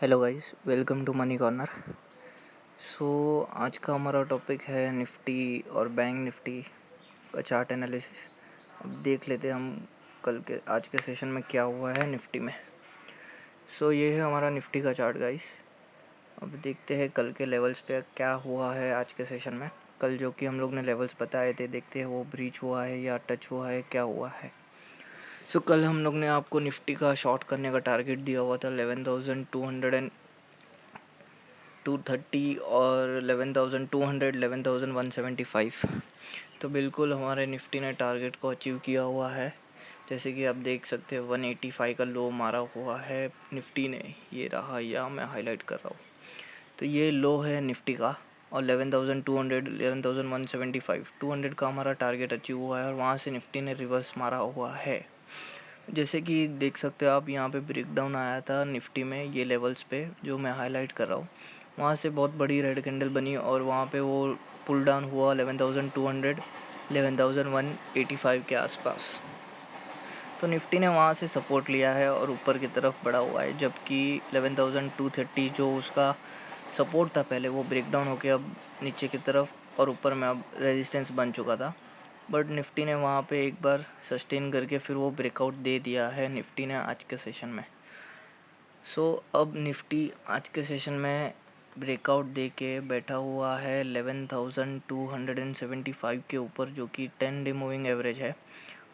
Hello guys, welcome to Money Corner. So आज का हमारा टॉपिक है निफ्टी और बैंक निफ्टी का चार्ट एनालिसिस। अब देख लेते हैं हम आज के सेशन में क्या हुआ है निफ्टी में। ये है हमारा निफ्टी का चार्ट गाइस। अब देखते हैं कल के लेवल्स पे क्या हुआ है आज के सेशन में। कल जो कि हम लोग ने लेवल्स बताए थे, देखते हैं वो ब्रीच हुआ है या टच हुआ है, क्या हुआ है। कल हम लोग ने आपको निफ्टी का शॉर्ट करने का टारगेट दिया हुआ था 11,230 और 11,200, 11,175। तो बिल्कुल हमारे निफ्टी ने टारगेट को अचीव किया हुआ है। जैसे कि आप देख सकते हैं 185 का लो मारा हुआ है निफ्टी ने, ये रहा, या मैं हाईलाइट कर रहा हूँ। तो ये लो है निफ्टी का और 11,200, 11,175, 200 का हमारा टारगेट अचीव हुआ है और वहाँ से निफ्टी ने रिवर्स मारा हुआ है। जैसे कि देख सकते हो आप, यहाँ पे ब्रेकडाउन आया था निफ्टी में ये लेवल्स पे जो मैं हाईलाइट कर रहा हूँ। वहाँ से बहुत बड़ी रेड कैंडल बनी और वहाँ पे वो पुल डाउन हुआ 11,200, 11,185 के आसपास। तो निफ्टी ने वहाँ से सपोर्ट लिया है और ऊपर की तरफ बढ़ा हुआ है, जबकि 11,230 जो उसका सपोर्ट था पहले, वो ब्रेकडाउन होकर अब नीचे की तरफ और ऊपर में अब रेजिस्टेंस बन चुका था। बट निफ्टी ने वहाँ पे एक बार सस्टेन करके फिर वो ब्रेकआउट दे दिया है निफ्टी ने आज के सेशन में। अब निफ्टी आज के सेशन में ब्रेकआउट दे के बैठा हुआ है 11,275 के ऊपर, जो कि 10 डे मूविंग एवरेज है।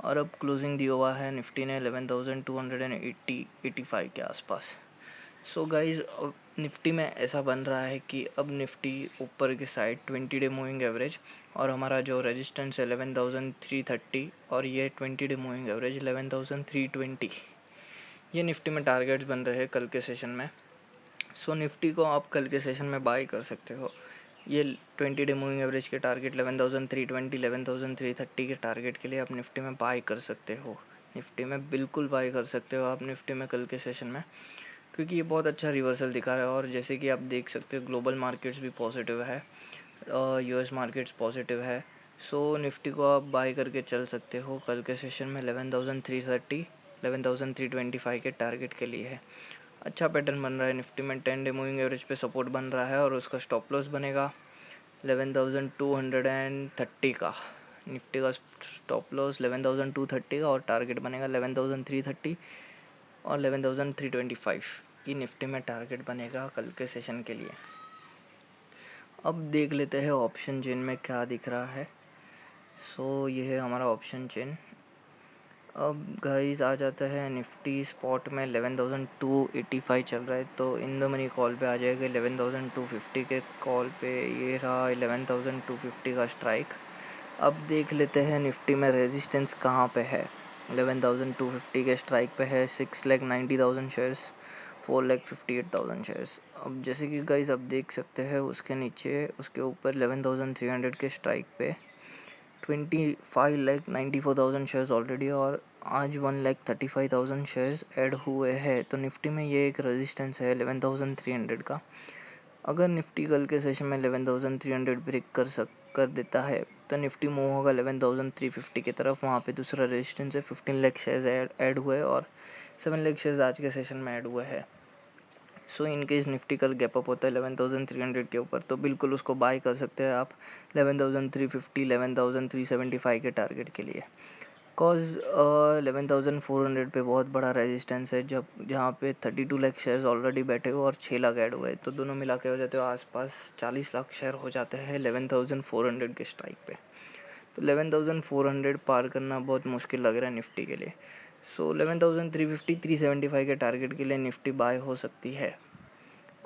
और अब क्लोजिंग दिया हुआ है निफ्टी ने 11,280, 85 के आसपास। गाइज, अब निफ्टी में ऐसा बन रहा है कि अब निफ्टी ऊपर की साइड 20 डे मूविंग एवरेज और हमारा जो रेजिस्टेंस है 11,330 और ये 20 डे मूविंग एवरेज 11,320, ये निफ्टी में टारगेट्स बन रहे हैं कल के सेशन में। निफ्टी को आप कल के सेशन में बाय कर सकते हो। ये 20 डे मूविंग एवरेज के टारगेट 11,320, 11,330 के टारगेट के लिए आप निफ्टी में बाय कर सकते हो। निफ्टी में बिल्कुल बाय कर सकते हो आप निफ्टी में कल के सेशन में, क्योंकि ये बहुत अच्छा रिवर्सल दिखा रहा है। और जैसे कि आप देख सकते हो ग्लोबल मार्केट्स भी पॉजिटिव है, यूएस मार्केट्स पॉजिटिव है। निफ्टी को आप बाय करके चल सकते हो कल के सेशन में 11,330, 11,325 के टारगेट के लिए है। अच्छा पैटर्न बन रहा है निफ्टी में, 10 डे मूविंग एवरेज पे सपोर्ट बन रहा है और उसका स्टॉप लॉस बनेगा 11,230 का। निफ्टी का स्टॉप लॉस 11,230 का और टारगेट बनेगा 11,330 और 11,325। ये निफ्टी में टारगेट बनेगा कल के सेशन के लिए। अब देख लेते हैं ऑप्शन चेन में क्या दिख रहा है। ये है हमारा ऑप्शन चेन। अब गाइस आ जाता है निफ्टी स्पॉट में 11,285 चल रहा है, तो इन द मनी कॉल पे आ जाएगा 11,250 के कॉल पे। ये रहा 11,250 का स्ट्राइक। अब देख लेते हैं निफ्टी में रेजिस्टेंस कहाँ पे है। 11,250 के स्ट्राइक पे है 6,90,000 शेयर्स, 4,58,000 शेयर्स। अब जैसे कि गाइस आप देख सकते हैं उसके नीचे, उसके ऊपर 11,300 के स्ट्राइक पे 25,94,000 शेयर्स ऑलरेडी और आज 1,35,000 शेयर्स ऐड हुए हैं। तो निफ्टी में ये एक रेजिस्टेंस है 11,300 का। अगर निफ्टी कल के सेशन में 11,300 ब्रेक कर देता है तो निफ्टी मूव होगा 11,350 की तरफ। वहाँ पे दूसरा रेजिस्टेंस है 15 लाख शेयर्स ऐड हुए और 7 लाख शेयर्स आज के सेशन में ऐड हुए हैं। इन केस निफ्टी कल गैप अप होता है 11,300 के ऊपर, तो बिल्कुल उसको बाय कर सकते हैं आप 11,350, 11,375 के टारगेट के लिए। कॉज 11,400 पे बहुत बड़ा रेजिस्टेंस है, जहाँ पे 32 लाख शेयर्स ऑलरेडी बैठे हुए और 6 लाख ऐड हुए, तो दोनों मिला के हो जाते हो आसपास 40 लाख शेयर हो जाते हैं 11,400 के स्ट्राइक पे। तो 11,400 पार करना बहुत मुश्किल लग रहा है निफ्टी के लिए। 11,350, 375 के टारगेट के लिए निफ्टी बाय हो सकती है।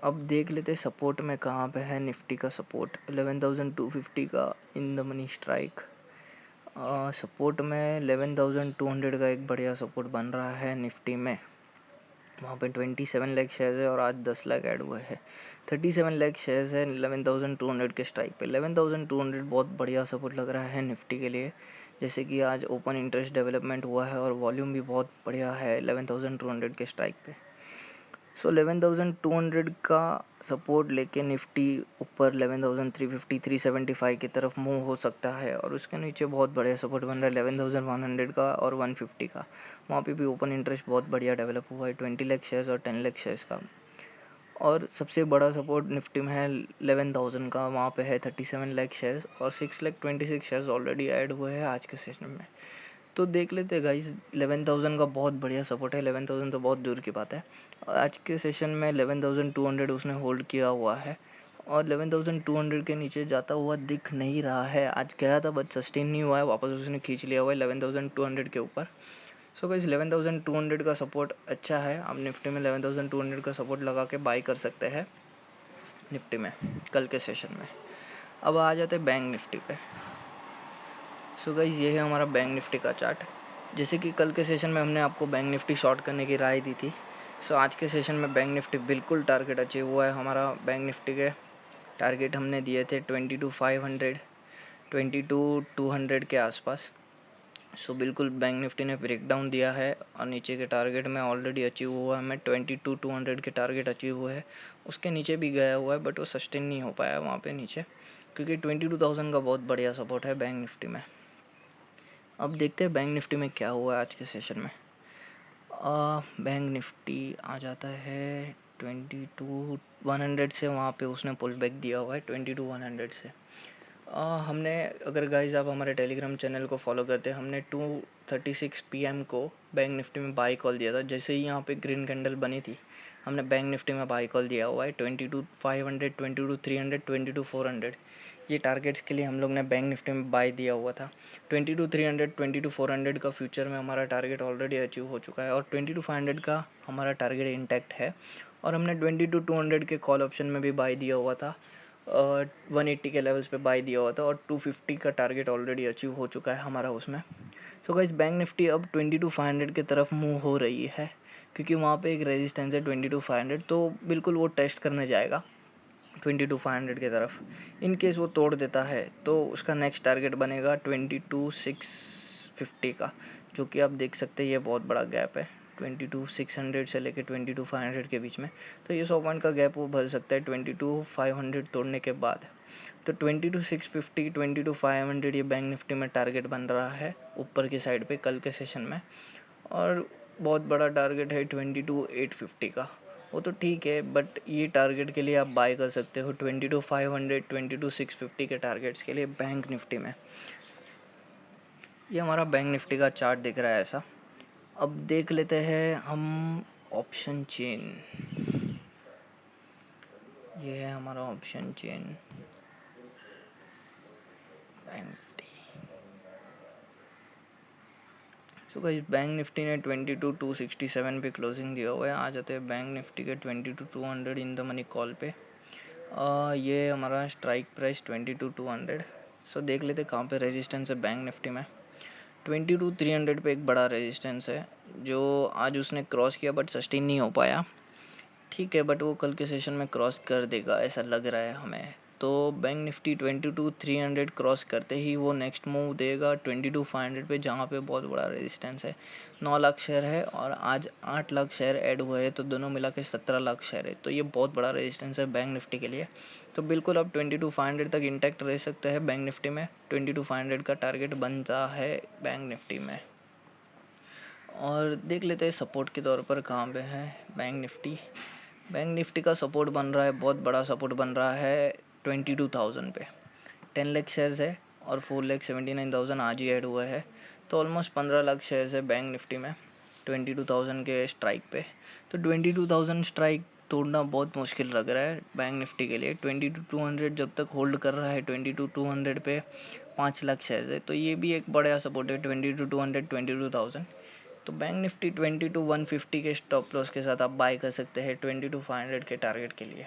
अब देख लेते सपोर्ट में कहाँ पे है निफ्टी का सपोर्ट। 11,250 का in the money strike. Support में 11,200 का एक बढ़िया सपोर्ट बन रहा है निफ्टी में। वहाँ पे 27 लाख शेयर्स है और आज 10 लाख ऐड हुए हैं। 37 लाख शेयर्स है 11,200 के स्ट्राइक पे। 11,200 बहुत बढ़िया सपोर्ट लग रहा है निफ्टी के लिए। जैसे कि आज ओपन इंटरेस्ट डेवलपमेंट हुआ है और वॉल्यूम भी बहुत बढ़िया है 11,200 के स्ट्राइक पे। 11,200 का सपोर्ट लेके निफ्टी ऊपर 11,350, 375 की तरफ मूव हो सकता है और उसके नीचे बहुत बढ़िया सपोर्ट बन रहा है 11,100 का और 150 का। वहाँ पे भी ओपन इंटरेस्ट बहुत बढ़िया डेवलप हुआ है 20 लाख शेयर्स और 10 लाख शेयर्स का। और सबसे बड़ा सपोर्ट निफ्टी में है 11,000 का, वहाँ पे है 37 लाख शेयर्स और 6,26 शेयर्स ऑलरेडी ऐड हुए हैं आज के सेशन में। तो देख लेते हैं गाइस, 11,000 का बहुत बढ़िया सपोर्ट है। 11,000 तो बहुत दूर की बात है। आज के सेशन में 11,200 उसने होल्ड किया हुआ है और 11,200 के नीचे जाता हुआ दिख नहीं रहा है। आज गया था बट सस्टेन नहीं हुआ है, वापस उसने खींच लिया हुआ है 11,200 के ऊपर। सो गाइस 11,200 का सपोर्ट अच्छा है। आप निफ्टी में 11,200 का सपोर्ट लगा के बाई कर सकते हैं निफ्टी में कल के सेशन में। अब आ जाते हैं बैंक निफ्टी पे। सो गाइस ये है हमारा बैंक निफ्टी का चार्ट। जैसे कि कल के सेशन में हमने आपको बैंक निफ्टी शॉर्ट करने की राय दी थी, सो आज के सेशन में बैंक निफ्टी बिल्कुल टारगेट अचीव हुआ है हमारा। बैंक निफ्टी के टारगेट हमने दिए थे 22,500, 22,200 के आसपास। सो बिल्कुल बैंक निफ्टी ने ब्रेकडाउन दिया है और नीचे के टारगेट में ऑलरेडी अचीव हुआ है। हमें 22,200 के टारगेट अचीव हुए हैं। उसके नीचे भी गया हुआ है बट वो सस्टेन नहीं हो पाया वहाँ पे नीचे, क्योंकि 22,000 का बहुत बढ़िया सपोर्ट है बैंक निफ्टी में। अब देखते हैं बैंक निफ्टी में क्या हुआ आज के सेशन में। बैंक निफ्टी आ जाता है 22,100 से, वहाँ पे उसने पुल बैक दिया हुआ है 22,100 से। हमने, अगर गाइज आप हमारे टेलीग्राम चैनल को फॉलो करते हैं, हमने 2:36 PM को बैंक निफ्टी में बाई कॉल दिया था। जैसे ही यहाँ पे ग्रीन कैंडल बनी थी, हमने बैंक निफ्टी में बाई कॉल दिया हुआ है 22,500, 22,300, 22,400। ये टारगेट्स के लिए हम लोग ने बैंक निफ्टी में बाई दिया हुआ था। 22,300, 22,400 का फ्यूचर में हमारा टारगेट ऑलरेडी अचीव हो चुका है और 22,500 का हमारा टारगेट इंटैक्ट है। और हमने 22,200 के कॉल ऑप्शन में भी बाई दिया हुआ था, 180 के लेवल्स पे बाई दिया हुआ था और 250 का टारगेट ऑलरेडी अचीव हो चुका है हमारा उसमें। सो गाइस बैंक निफ्टी अब 22,500 की तरफ मूव हो रही है, क्योंकि वहाँ पे एक रेजिस्टेंस है 22,500, तो बिल्कुल वो टेस्ट करने जाएगा 22,500 की तरफ। इन केस वो तोड़ देता है तो उसका नेक्स्ट टारगेट बनेगा 22,650 का, जो कि आप देख सकते हैं ये बहुत बड़ा गैप है 22,600 से लेकर 22,500 के बीच में। तो ये 100 पॉइंट का गैप वो भर सकता है 22,500 तोड़ने के बाद। तो 22,650, 22,500 ये बैंक निफ्टी में टारगेट बन रहा है ऊपर की साइड पे कल के सेशन में। और बहुत बड़ा टारगेट है 22,850 का। वो तो ठीक है बट ये टारगेट के लिए आप बाय कर सकते हो 22,500, 22,650 के टारगेट्स के लिए बैंक निफ्टी में। ये हमारा बैंक निफ्टी का चार्ट दिख रहा है ऐसा। अब देख लेते हैं हम ऑप्शन चेन। ये है हमारा option chain bank Nifty. So guys bank Nifty ने 22,267 पे क्लोजिंग दिया हुआ है। आ जाते हैं बैंक निफ्टी के 22,200 इन द मनी कॉल पे। ये हमारा स्ट्राइक प्राइस 22,200। सो देख लेते कहाँ पे रेजिस्टेंस है बैंक निफ्टी में। 22,300 पे एक बड़ा रेजिस्टेंस है जो आज उसने क्रॉस किया बट सस्टेन नहीं हो पाया। ठीक है बट वो कल के सेशन में क्रॉस कर देगा ऐसा लग रहा है हमें। तो बैंक निफ्टी 22,300 क्रॉस करते ही वो नेक्स्ट मूव देगा 22,500 पे, जहाँ पे बहुत बड़ा रेजिस्टेंस है। 9 लाख शेयर है और आज 8 लाख शेयर ऐड हुए हैं, तो दोनों मिला के 17 लाख शेयर है। तो ये बहुत बड़ा रेजिस्टेंस है बैंक निफ्टी के लिए। तो बिल्कुल अब 22,500 तक इंटैक्ट रह सकते हैं बैंक निफ्टी में। 22,500 का टारगेट बनता है बैंक निफ्टी में। और देख लेते हैं सपोर्ट के तौर पर कहाँ पे है बैंक निफ्टी। बैंक निफ्टी का सपोर्ट बन रहा है, बहुत बड़ा सपोर्ट बन रहा है 22,000 पे। 10 लाख शेयर्स है और 4,79,000 आज ही ऐड हुआ है। तो ऑलमोस्ट 15 लाख शेयर्स है बैंक निफ्टी में 22,000 के स्ट्राइक पे। तो 22,000 स्ट्राइक तोड़ना बहुत मुश्किल लग रहा है बैंक निफ्टी के लिए। 22,200 जब तक होल्ड कर रहा है 22,200 पे 5 लाख शेयर्स है, तो ये भी एक बड़ा सपोर्ट है 22,200, 22,000। तो बैंक निफ्टी 22,150 के स्टॉप लॉस के साथ आप बाय कर सकते हैं 22,500 के टारगेट के लिए।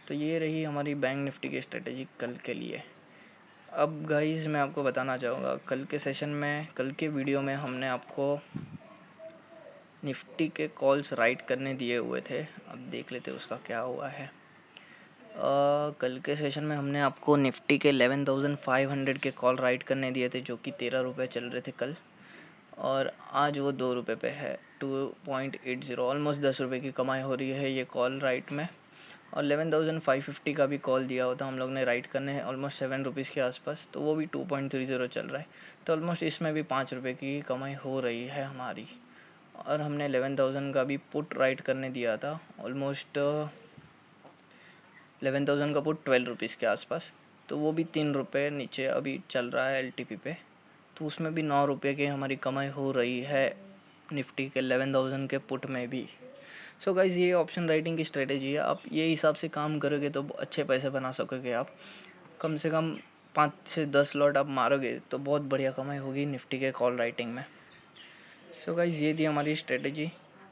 तो ये रही हमारी बैंक निफ्टी की स्ट्रेटेजी कल के लिए। अब गाइस मैं आपको बताना चाहूँगा, कल के सेशन में, कल के वीडियो में हमने आपको निफ्टी के कॉल्स राइट करने दिए हुए थे। अब देख लेते उसका क्या हुआ है। कल के सेशन में हमने आपको निफ्टी के 11,500 के कॉल राइट करने दिए थे, जो कि 13 रुपये चल रहे थे कल। और आज वो 2 रुपये पे है 2.80, ऑलमोस्ट 10 रुपये की कमाई हो रही है ये कॉल राइट में। और 11,550 का भी कॉल दिया होता हम लोग ने राइट करने हैं ऑलमोस्ट 7 रुपीज़ के आसपास, तो वो भी 2.30 चल रहा है। तो ऑलमोस्ट इसमें भी 5 रुपये की कमाई हो रही है हमारी। और हमने 11,000 का भी पुट राइट करने दिया था ऑलमोस्ट 11,000 का पुट 12 रुपीज़ के आसपास, तो वो भी 3 रुपये नीचे अभी चल रहा है LTP पे, तो उसमें भी 9 रुपये की हमारी कमाई हो रही है निफ्टी के 11,000 के पुट में भी। सो गाइज ये ऑप्शन राइटिंग की स्ट्रेटेजी है, आप ये हिसाब से काम करोगे तो अच्छे पैसे बना सकोगे। आप कम से कम 5 से 10 लॉट आप मारोगे तो बहुत बढ़िया कमाई होगी निफ्टी के कॉल राइटिंग में। सो गाइज ये थी हमारी स्ट्रेटेजी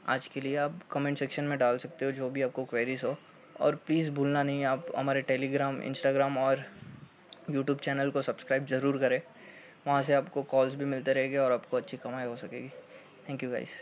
आज के लिए। आप कमेंट सेक्शन में डाल सकते हो जो भी आपको क्वेरीज हो, और प्लीज़ भूलना नहीं आप हमारे टेलीग्राम, इंस्टाग्राम और यूट्यूब चैनल को सब्सक्राइब ज़रूर करें। वहाँ से आपको कॉल्स भी मिलते रहेंगे और आपको अच्छी कमाई हो सकेगी। Thank you guys.